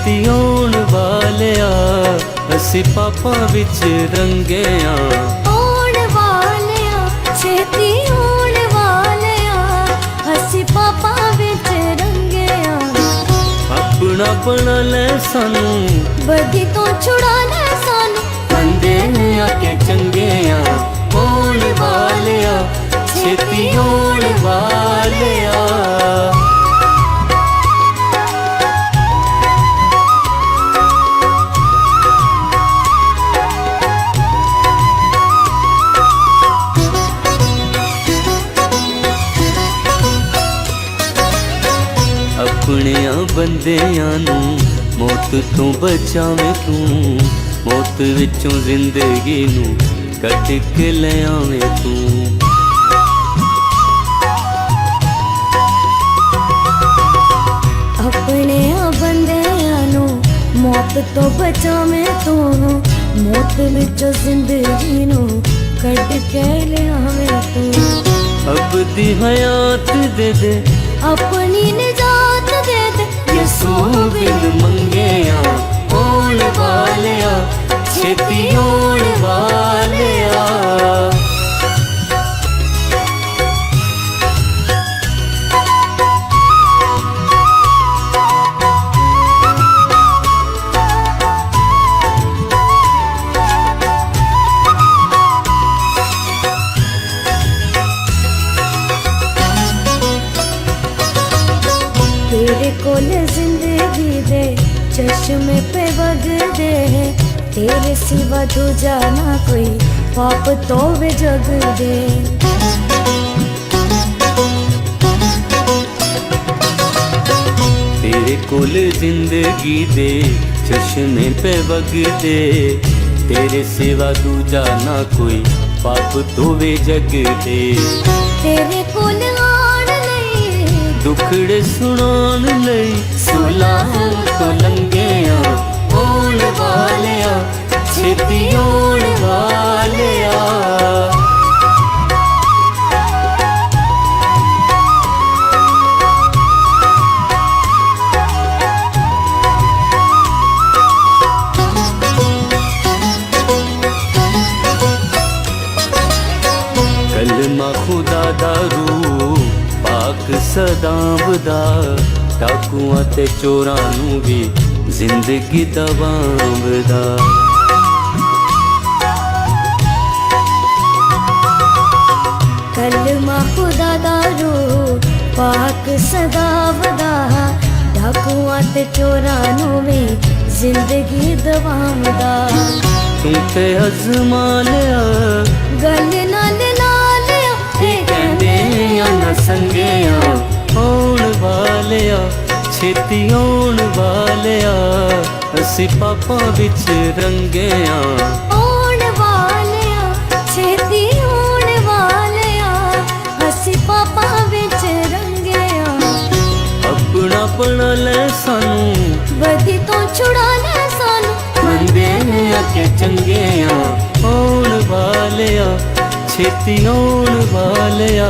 छेती आउण वालिया असी पापा विच रंगे आउण वालिया छेती आउण वालिया असी पापा विच रंगे अपना बना ले सानू बदी तो छुड़ा ले सानू बंदे आके चंगे आउण वालिया छेती आउण वालिया। अपने बंदियां नू मौत तो बचावे तू मौत विचों जिंदगी नू कट के ले आवे तू। अपने बंदियां नू मौत तो बचावे तू मौत विचों जिंदगी नू कट के ले आवे तू। अब दी हयात दे दे अपनी निजात दे दे यसू बिन मंगे आउण वालिया छेती आउण वालिया। तेरे कोल जिंदगी दे चश्मे पे वगदे तेरे सिवा दूजा ना कोई पाप तो वे जग दे। तेरे कोल जिंदगी दे चश्मे पे वगदे तेरे सिवा दूजा ना कोई पाप तो वे जग दे। तेरे कोल दुखड़े सुनान लई सुलाह तो लंगे आउण वालिया छेती आउण वालिया। कलमा खुदा दा रूह पाक सदावदा डाकुआं ते चोरां नू भी जिंदगी दवावदा। कलमा खुदा दा रूह पाक सदावदा डाकुआं ते चोरां नू भी जिंदगी दवावदा। तू ते अज़मा लिया गल नाल न संगे आउण वालिया छेती आउण वालिया असी पापा विच रंगे आउण वालिया छेती आउण वालिया असी पापा विच रंगे अपना बना ले सानू बदी तो छुड़ा ले सानू बंदे आके चंगे आउण वालिया छेती आउण वालिया।